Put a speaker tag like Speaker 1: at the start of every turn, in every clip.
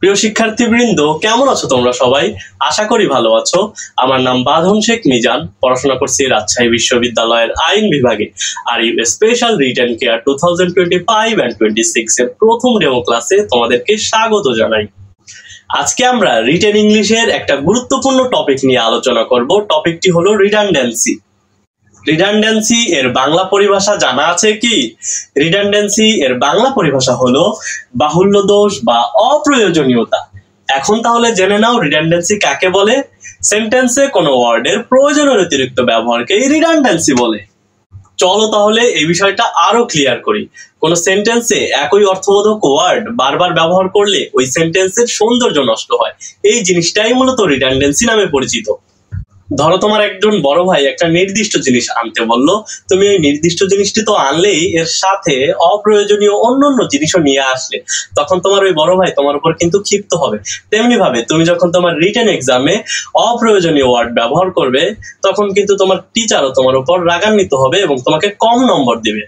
Speaker 1: প্রিয় শিক্ষার্থীবৃন্দ, কেমন আছো তোমরা সবাই? আশা করি ভালো আছো। আমার নাম বাঁধন শেখ মিজান, পড়াশোনা করছি রাজশাহী বিশ্ববিদ্যালয়ের আইন বিভাগে। আর এই স্পেশাল রিটেন কেয়ার 2025 and 26 এর প্রথম ডেমো ক্লাসে তোমাদেরকে স্বাগত জানাই। আজকে আমরা রিটেন ইংলিশের একটা গুরুত্বপূর্ণ টপিক নিয়ে আলোচনা করব। টপিকটি হলো রিডান্ডেন্সি। রিডান্ডেন্সি এর বাংলা পরিভাষা জানা আছে কি? রিডান্ডেন্সি এর বাংলা পরিভাষা হলো বাহুল্য দোষ বা অপ্রয়োজনীয়তা। এখন তাহলে জেনে নাও রিডান্ডেন্সি কাকে বলে। সেন্টেন্সে কোনো ওয়ার্ডের প্রয়োজনের অতিরিক্ত ব্যবহারকেই রিডান্ডেন্সি বলে। চলো তাহলে এই বিষয়টা আরো ক্লিয়ার করি। কোন সেন্টেন্সে একই অর্থবোধক ওয়ার্ড বারবার ব্যবহার করলে ওই সেন্টেন্সের সৌন্দর্য নষ্ট হয়। এই জিনিসটাই মূলত রিডান্ডেন্সি নামে পরিচিত। ধরো তোমার একজন বড় ভাই একটা নির্দিষ্ট জিনিস আনতে বললো, তুমি ওই নির্দিষ্ট জিনিসটি তো আনলেই এর সাথে অপ্রয়োজনীয় অন্যান্য জিনিসও নিয়ে আসলে, তখন তোমার ওই বড় ভাই তোমার উপর কিন্তু ক্ষিপ্ত হবে। তেমনি ভাবে তুমি যখন তোমার রিটেন এক্সামে অপ্রয়োজনীয় ওয়ার্ড ব্যবহার করবে, তখন কিন্তু তোমার টিচারও তোমার উপর রাগান্বিত হবে এবং তোমাকে কম নম্বর দিবে।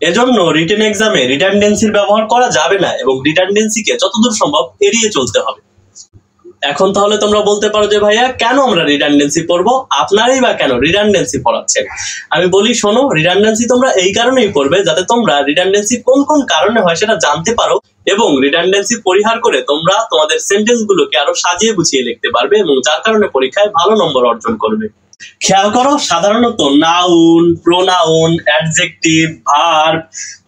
Speaker 1: এজন্য রিটেন এক্সামে রিডান্ডেন্সির ব্যবহার করা যাবে না এবং রিডান্ডেন্সিকে যতদূর সম্ভব এড়িয়ে চলতে হবে। এখন তাহলে তোমরা বলতে পারো যে ভাইয়া কেন আমরা রিডান্ডেন্সি পড়বো, আপনারাই বা কেন রিডান্ডেন্সি পড়াচ্ছেন? আমি বলি শোনো, রিডান্ডেন্সি তোমরা এই কারণেই পড়বে যাতে তোমরা রিডান্ডেন্সি কোন কোন কারণে হয় সেটা জানতে পারো এবং রিডান্ডেন্সি পরিহার করে তোমরা তোমাদের সেন্টেন্স গুলোকে আরো সাজিয়ে গুছিয়ে লিখতে পারবে এবং যার কারণে পরীক্ষায় ভালো নম্বর অর্জন করবে। খেয়াল করো, সাধারণত noun, pronoun, adjective, verb,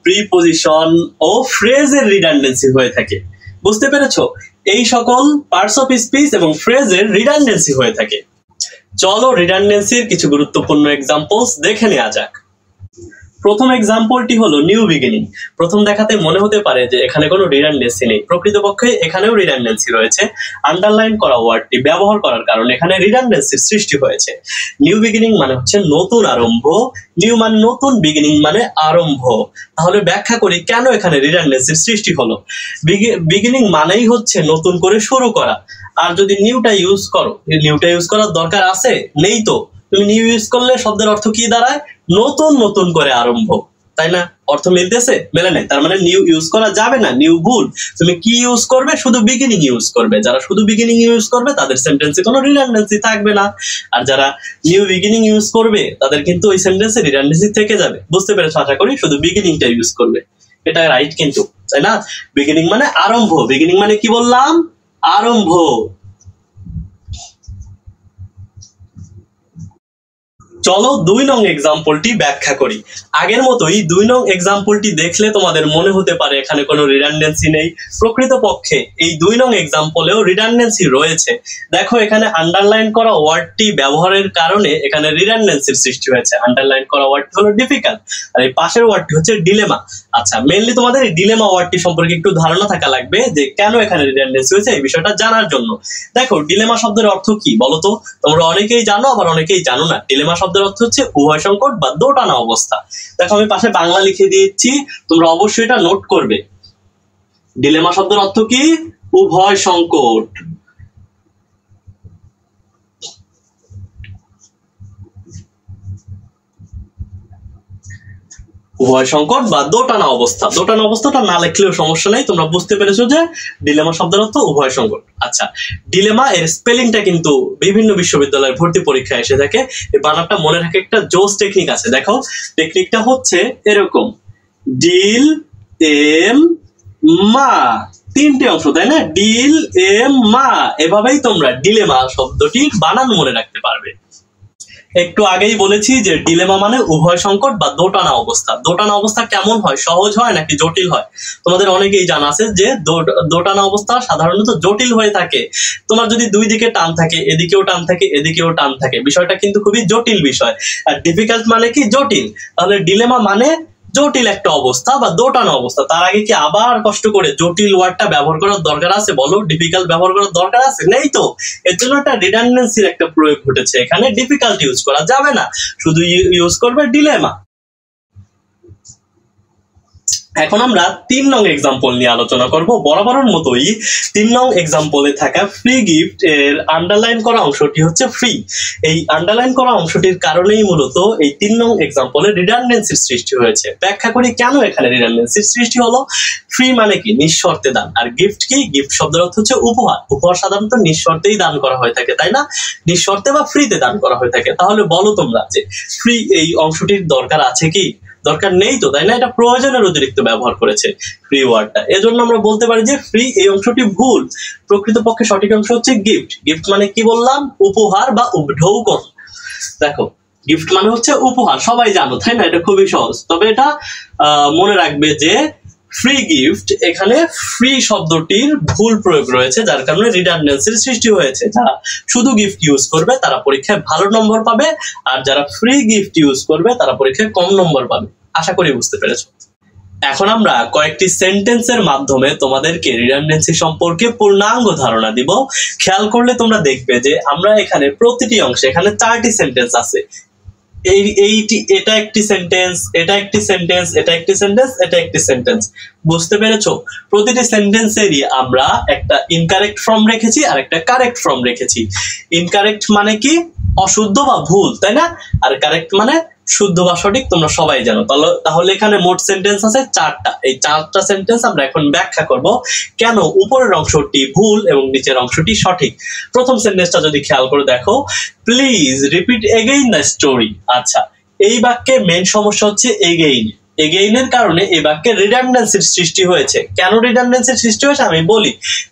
Speaker 1: preposition ও ফ্রেজের রিডান্ডেন্সি হয়ে থাকে। বুঝতে পেরেছো? এই সকল পার্টস অফ স্পিচ এবং ফ্রেজের রিডান্ডেন্সি হয়ে থাকে। চলো রিডান্ডেন্সির কিছু গুরুত্বপূর্ণ এক্সাম্পলস দেখে নেওয়া যাক। প্রথম এক্সাম্পলটি হলো নিউ বিগিনিং। প্রথম দেখাতে মনে হতে পারে যে এখানে কোনো রিডান্ডেন্সি নেই, প্রকৃতপক্ষে এখানেও রিডান্ডেন্সি রয়েছে। আন্ডারলাইন করা ওয়ার্ডটি ব্যবহার করার কারণে এখানে রিডান্ডেন্সির সৃষ্টি হয়েছে। নিউ বিগিনিং মানে হচ্ছে নতুন আরম্ভ, নিউ মানে নতুন, বিগিনিং মানে আরম্ভ। তাহলে ব্যাখ্যা করি কেন এখানে রিডান্ডেন্সির সৃষ্টি হলো। বিগিনিং মানেই হচ্ছে নতুন করে শুরু করা। আর যদি নিউটা ইউজ করো, নিউটা ইউজ করার দরকার আছে? নেই তো। তুমি নিউ ইউজ করলে শব্দের অর্থ কি দাঁড়ায়? নতুন নতুন করে আরম্ভ, তাই না? অর্থ মিলতেছে? মেলে নেই। তার মানে নিউ ইউজ করা যাবে না, নিউ ভুল। তুমি কি ইউজ করবে? শুধু বিগিনিং ইউজ করবে। যারা শুধু বিগিনিং ইউজ করবে তাদের সেন্টেন্সে কোনো রিডান্ডেন্সি থাকবে না, আর যারা নিউ বিগিনিং ইউজ করবে তাদের কিন্তু ওই সেন্টেন্সে রিডান্ডেন্সি থেকে যাবে। বুঝতে পেরেছো আশা করি? শুধু বিগিনিংটা ইউজ করবে, এটা রাইট কিন্তু, তাই না? বিগিনিং মানে আরম্ভ, বিগিনিং মানে কি বললাম? আরম্ভ। চলো 2 নং এক্সাম্পলটি ব্যাখ্যা করি। আগের মতোই 2 নং এক্সাম্পলটি দেখলে তোমাদের মনে হতে পারে এখানে কোনো রিডান্ডেন্সি নেই। প্রকৃতপক্ষে এই 2 নং এক্সাম্পলেও রিডান্ডেন্সি রয়েছে। দেখো, এখানে আন্ডারলাইন করা ওয়ার্ডটি ব্যবহারের কারণে এখানে রিডান্ডেন্সির সৃষ্টি হয়েছে। আন্ডারলাইন করা ওয়ার্ডটি হলো ডিফিকাল্ট আর এই পাশের ওয়ার্ডটি হচ্ছে ডিলেমা। আচ্ছা, মেইনলি তোমাদের এই ডিলেমা ওয়ার্ডটি সম্পর্কে একটু ধারণা থাকা লাগবে যে কেন এখানে রিডান্ডেন্সি হয়েছে, এই বিষয়টা জানার জন্য। দেখো, ডিলেমা শব্দের অর্থ কি বলো তো? তোমরা অনেকেই জানো, আবার অনেকেই জানো না। ডিলেমা শব্দের অর্থ হচ্ছে উভয় সংকট বা দোটানা অবস্থা। দেখো, আমি পাশে বাংলা লিখে দিয়েছি, তোমরা অবশ্যই এটা নোট করবে। ডিলেমা শব্দের অর্থ কি? উভয় সংকট। উভয় সংকট বা দোটানা অবস্থা। দোটানা অবস্থাটা না লিখলেও সমস্যা নেই, তোমরা বুঝতে পেরেছো যে ডিলেমা শব্দের অর্থ উভয় সংকট। আচ্ছা, ডিলেমা এর স্পেলিংটা কিন্তু বিভিন্ন বিশ্ববিদ্যালয়ের ভর্তি পরীক্ষায় এসে থাকে। এই বানানটা মনে রাখে একটা জোস টেকনিক আছে। দেখো, টেকনিকটা হচ্ছে এরকম: ডিল এম মা, 3টে অংশ, তাই না? ডিল এম মা। এভাবেই তোমরা ডিলেমা শব্দটির বানান মনে রাখতে পারবে। একটু আগেই বলেছি যে ডিলেমা মানে উভয় সংকট বা দোটানা অবস্থা। দোটানা অবস্থা কেমন হয়? সহজ হয় নাকি জটিল হয়? তোমাদের অনেকেই জানা আছে যে দোটানা অবস্থা সাধারণত জটিল হয়ে থাকে। তোমার যদি দুই দিকে টান থাকে, এদিকেও টান থাকে, এদিকেও টান থাকে, বিষয়টা কিন্তু খুবই জটিল বিষয়। আর ডিফিকাল্ট মানে কি? জটিল। তাহলে ডিলেমা মানে জটিল একটা অবস্থা বা দোটানা অবস্থা। তার আগে কি আবার কষ্ট করে জটিল ওয়ার্ডটা ব্যবহার করার দরকার আছে? বলো, ডিফিকাল্ট ব্যবহার করার দরকার আছে? নেই তো। এর জন্য একটা রিডান্ডেন্সির একটা প্রয়োগ ঘটেছে। এখানে ডিফিকাল্ট ইউজ করা যাবে না, শুধু ইউজ করবে ডিলেমা। এখন আমরা 3 নং এক্সাম্পল নিয়ে আলোচনা করব। বরাবরের মতোই 3 নং এক্সাম্পলে থাকা ফ্রি গিফট এর আন্ডারলাইন করা অংশটি হচ্ছে ফ্রি। এই আন্ডারলাইন করা অংশটির কারণেই মূলত এই 3 নং এক্সাম্পলে রিডান্ডেন্সির সৃষ্টি হয়েছে। ব্যাখ্যা করি কেন এখানে রিডান্ডেন্সির সৃষ্টি হলো। ফ্রি মানে কি? নিঃশর্তে দান। আর গিফট কি? গিফট শব্দের অর্থ হচ্ছে উপহার। উপহার সাধারণত নিঃশর্তেই দান করা হয়ে থাকে, তাই না? নিঃশর্তে বা ফ্রিতে দান করা হয়ে থাকে। তাহলে বলো তোমরা যে ফ্রি এই অংশটির দরকার আছে কি? দরকার নেই তো, তাই না? এটা প্রয়োজনের অতিরিক্ত ব্যবহার করেছে ফ্রি ওয়ার্ডটা। এজন্য আমরা বলতে পারি যে ফ্রি এই অংশটি ভুল। প্রকৃতপক্ষে সঠিক অংশ হচ্ছে গিফট। গিফট মানে কি বললাম? উপহার বা উপঢৌকন। দেখো, গিফট মানে হচ্ছে উপহার, সবাই জানো, তাই না? এটা খুবই সহজ। তবে এটা মনে রাখবে যে ফ্রি গিফট, এখানে ফ্রি শব্দটির ভুল প্রয়োগ রয়েছে, যার কারণে রিডান্ডেন্সির সৃষ্টি হয়েছে। যারা শুধু গিফট ইউজ করবে তারা পরীক্ষায় ভালো নম্বর পাবে, আর যারা ফ্রি গিফট ইউজ করবে তারা পরীক্ষায় কম নম্বর পাবে। আশা করি বুঝতে পেরেছো। এখন আমরা কয়েকটি সেন্টেন্সের মাধ্যমে তোমাদেরকে রিডান্ডেন্সি সম্পর্কে পূর্ণাঙ্গ ধারণা দিব। খেয়াল করলে তোমরা দেখবে যে আমরা এখানে প্রতিটি অংশে, এখানে 4টি সেন্টেন্স আছে। এটা একটি সেন্টেন্স, এটা একটি সেন্টেন্স, এটা একটি সেন্টেন্স, এটা একটি সেন্টেন্স। বুঝতে পেরেছো? প্রতিটি সেন্টেন্সেরই আমরা একটা ইনকারেক্ট ফর্ম রেখেছি আর একটা কারেক্ট ফর্ম রেখেছি। ইনকারেক্ট মানে কি? অশুদ্ধ বা ভুল, তাই না? আর কারেক্ট মানে শুদ্ধ বা সঠিক, তোমরা সবাই জানো। তাহলে এখানে মোট সেন্টেন্স আছে 4টা। এই 4টা সেন্টেন্স আমরা এখন ব্যাখ্যা করব কেন উপরের অংশটি ভুল এবং নিচের অংশটি সঠিক। প্রথম সেন্টেন্সটা যদি খেয়াল করে দেখো, please repeat again the story. আচ্ছা, এই বাক্যে মেন সমস্যা হচ্ছে এগেইন। এগেইনের কারণে এই বাক্যে রিডান্ডেন্সির সৃষ্টি হয়েছে। কেন রিডান্ডেন্সির সৃষ্টি হয়েছে আমি বলি।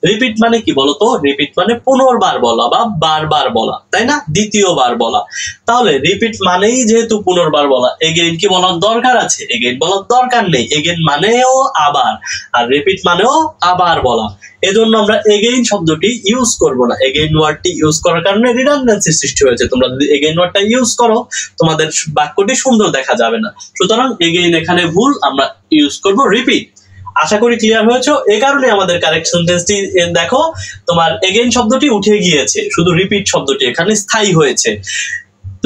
Speaker 1: রিপিট মানে কি বলতো? রিপিট মানে পুনর্বার বলা বা বারবার বলা, তাই না? দ্বিতীয়বার বলা। তাহলে রিপিট মানেই যেহেতু পুনর্বার বলা, এগেইন কি বলার দরকার আছে? এগেইন বলার দরকার নেই। এগেইন মানেও আবার, আর রিপিট মানেও আবার বলা। এজন্য আমরা এগেইন শব্দটি ইউজ করব না। এগেইন ওয়ার্ডটি ইউজ করার কারণে রিডান্ডেন্সির সৃষ্টি হয়েছে। তোমরা যদি এগেইন ওয়ার্ডটা ইউজ করো তোমাদের বাক্যটি সুন্দর দেখা যাবে না। সুতরাং এগেইন এখানে ভুল, আমরা ইউজ করব রিপিট। আশা করি ক্লিয়ার হয়েছে। এই কারণে আমাদের কারেক্ট সেন্টেন্সটি দেখো, তোমার এগেইন শব্দটি উঠে গিয়েছে, শুধু রিপিট শব্দটি এখানে স্থায়ী হয়েছে।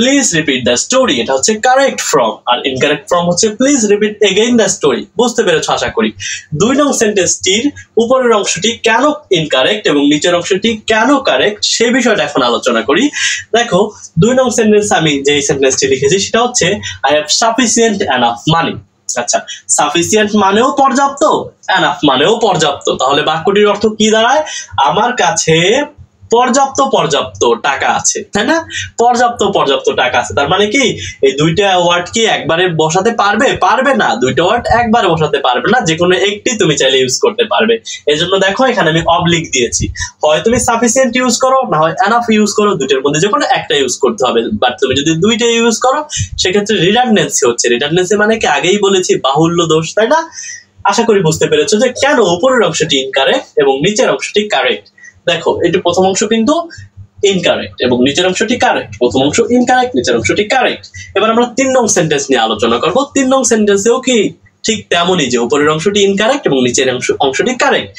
Speaker 1: প্লিজ রিপিট দ্য স্টোরি, এটা হচ্ছে কারেক্ট ফর্ম, আর ইনকারেক্ট ফর্ম হচ্ছে please repeat again the story. বুঝতে পেরেছো আশা করি। 2 নং সেন্টেন্সটির উপরের অংশটি কেন ইনকারেক্ট এবং নিচের অংশটি কেন কারেক্ট সে বিষয়টা এখন আলোচনা করি। দেখো, 2 নং সেন্টেন্স আমি যে সেন্টেন্সটি লিখেছি সেটা হচ্ছে I have sufficient enough money. আচ্ছা, সাফিসিয়েন্ট মানেও পর্যাপ্ত, এনাফ মানেও পর্যাপ্ত। তাহলে বাক্যটির অর্থ কি দাঁড়ায়? আমার কাছে পর্যাপ্ত টাকা আছে, তাই না? পর্যাপ্ত টাকা আছে, তার মানে কি এই দুইটা ওয়ার্ড কি একবারে বসাতে পারবে? পারবে না। দুইটা ওয়ার্ড একবারে বসাতে পারবে না, যে কোনো একটি তুমি চাইলে ইউজ করতে পারবে। এজন্য দেখো এখানে আমি অবলিক দিয়েছি। হয় তুমি সাফিসিয়েন্ট ইউজ করো, না হয় এনাফ ইউজ করো। দুইটার মধ্যে যে কোনো একটা ইউজ করতে হবে। বাট তুমি যদি দুইটা ইউজ করো সেক্ষেত্রে রিডান্ডেন্সি হচ্ছে। রিডান্ডেন্সি মানে কি? আগেই বলেছি বাহুল্য দোষ, তাই না? আশা করি বুঝতে পেরেছো যে কেন উপরের অংশটি ইনকারেক্ট এবং নিচের অংশটি কারেক্ট। দেখো, এটা প্রথম অংশ কিন্তু ইনকারেক্ট এবং নিচের অংশটি কারেক্ট। প্রথম অংশ ইনকারেক্ট, নিচের অংশটি কারেক্ট। এবার আমরা 3 নং সেন্টেন্স নিয়ে আলোচনা করব। 3 নং সেন্টেন্সেও কি ঠিক তেমনই, যে উপরের অংশটি ইনকারেক্ট এবং নিচের অংশটি কারেক্ট।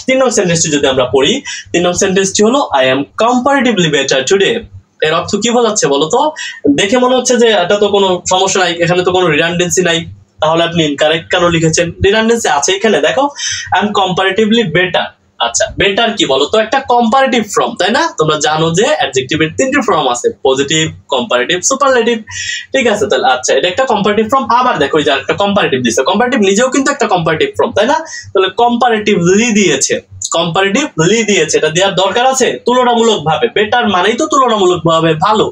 Speaker 1: 3 নং সেন্টেন্সটি যদি আমরা পড়ি, 3 নং সেন্টেন্সটি হলো I am comparatively better today. এর অর্থ কি বোঝাচ্ছে বলতো? দেখে মনে হচ্ছে যে এটা তো কোনো সমস্যা নাই, এখানে তো কোনো রিডান্ডেন্সি নাই। তাহলে আপনি ইনকারেক্ট কেন লিখেছেন? রিডান্ডেন্সি আছে এখানে। দেখো, আই এম কম্পারেটিভলি বেটার। আচ্ছা, বেটার কি বলতো? একটা কম্পারেটিভ ফর্ম, তাই না? তোমরা জানো যে অ্যাডজেক্টিভের 3টি ফর্ম আছে, পজিটিভ, কম্পারেটিভ, সুপারলেটিভ। ঠিক আছে, তাহলে আচ্ছা এটা একটা কম্পারেটিভ ফর্ম। আবার দেখো এই যে একটা কম্পারেটিভ দিয়েছে। কম্পারেটিভ নিজেও কিন্তু একটা কম্পারেটিভ ফর্ম, তাই না? তাহলে কম্পারেটিভলি দিয়েছে, কম্পারেটিভলি দিয়েছে, এটা দেওয়ার দরকার আছে? তুলনামূলক ভাবে। বেটার মানেই তো তুলনামূলক ভাবে ভালো,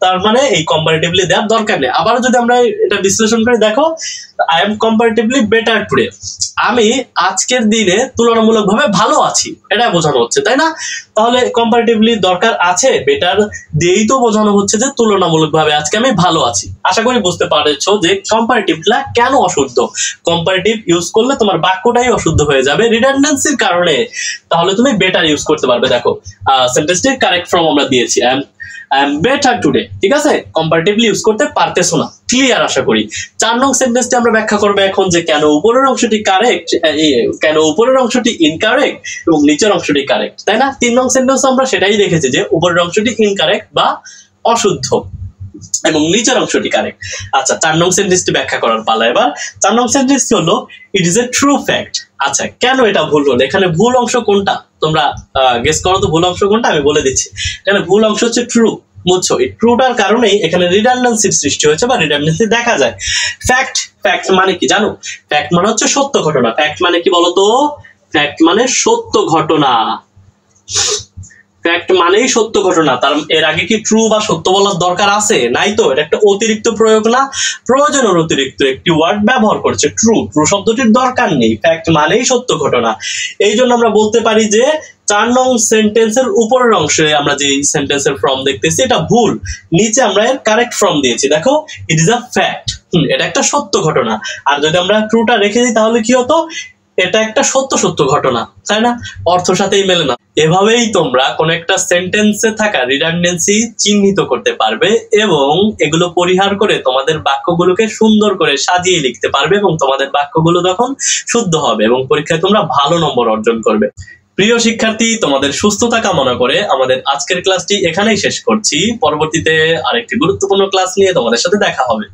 Speaker 1: তার মানে এই কম্পারেটিভলি দেওয়ার দরকার নেই। আবার যদি আমরা এটা বিশ্লেষণ করে দেখো, I am comparatively better today, আমি আজকের দিনে তুলনামূলক ভাবে ভালো আছি, এটা বোঝানো হচ্ছে, তাই না? তাহলে কম্পারেটিভলি দরকার আছে? বেটার দিয়েই তো বোঝানো হচ্ছে যে তুলনামূলক ভাবে আজকে আমি ভালো আছি। আশা করি বুঝতে পারছো যে কম্পারেটিভটা কেন অশুদ্ধ। কম্পারেটিভ ইউজ করলে তোমার বাক্যটাই অশুদ্ধ হয়ে যাবে রিডান্ডেন্সির কারণে। তাহলে তুমি বেটার ইউজ করতে পারবে। দেখো, সেন্টেন্সটির কারেক্ট ফর্ম আমরা দিয়েছি, আই এম বেটার টুডে। ঠিক আছে, কম্পারেটিভলি ইউজ করতে পারতেছো না। ক্লিয়ার আশা করি। 4 নং সেন্টেন্সটি আমরা ব্যাখ্যা করবো এখন, যে কেন উপরের অংশটি কারেক্ট, কেন উপরের অংশটি ইনকারেক্ট এবং নিচের অংশটি কারেক্ট, তাই না? 3 নং সেন্টেন্স আমরা সেটাই দেখেছি যে উপরের অংশটি ইনকারেক্ট বা অশুদ্ধ। এবং নিচের অংশটি কারেক্ট। আচ্ছা, 4 নং সেন্টেন্সটি ব্যাখ্যা করার পালা এবার। 4 নং সেন্টেন্সটি হলো it is a true fact. আচ্ছা, কেন এটা ভুল হলো? এখানে ভুল অংশ কোনটা তোমরা গেস করো তো, ভুল অংশ কোনটা আমি বলে দিচ্ছি। এখানে ভুল অংশ হচ্ছে ট্রু। বুঝছো, এই ট্রুটার কারণেই এখানে রিডান্ডেন্সির সৃষ্টি হয়েছে বা রিডান্ডেন্সি দেখা যায়। ফ্যাক্ট, ফ্যাক্ট মানে কি জানো? ফ্যাক্ট মানে হচ্ছে সত্য ঘটনা। ফ্যাক্ট মানে কি বলতো? ফ্যাক্ট মানে সত্য ঘটনা। ফ্যাক্ট মানেই সত্য ঘটনা। তার এর আগে কি ট্রু বা সত্য বলার দরকার আছে? নাই তো। এটা একটা অতিরিক্ত প্রয়োগ না, প্রয়োজনের অতিরিক্ত একটি ওয়ার্ড ব্যবহার করছে ট্রু। ট্রু শব্দটির দরকার নেই। ফ্যাক্ট মানেই সত্য ঘটনা। এই জন্য আমরা বলতে পারি যে 4 নং সেন্টেন্সের উপরের অংশে আমরা যে সেন্টেন্সের ফর্ম দেখতেছি এটা ভুল। নিচে আমরা এর কারেক্ট ফর্ম দিয়েছি, দেখো ইট ইজ আ ফ্যাক্ট। এটা একটা সত্য ঘটনা। আর যদি আমরা ট্রুটা রেখে দিই তাহলে কি হতো? এটা একটা সত্য সত্য ঘটনা, তাই না? অর্থের সাথেই মেলে না। এভাবেই তোমরা কোন একটা সেন্টেন্সে থাকা রিডান্ডেন্সি চিহ্নিত করতে পারবে এবং এগুলো পরিহার করে তোমাদের বাক্যগুলোকে সুন্দর করে সাজিয়ে লিখতে পারবে এবং তোমাদের বাক্যগুলো তখন শুদ্ধ হবে এবং পরীক্ষায় তোমরা ভালো নম্বর অর্জন করবে। প্রিয় শিক্ষার্থী, তোমাদের সুস্থতা কামনা করে আমাদের আজকের ক্লাসটি এখানেই শেষ করছি। পরবর্তীতে আরেকটি গুরুত্বপূর্ণ ক্লাস নিয়ে তোমাদের সাথে দেখা হবে।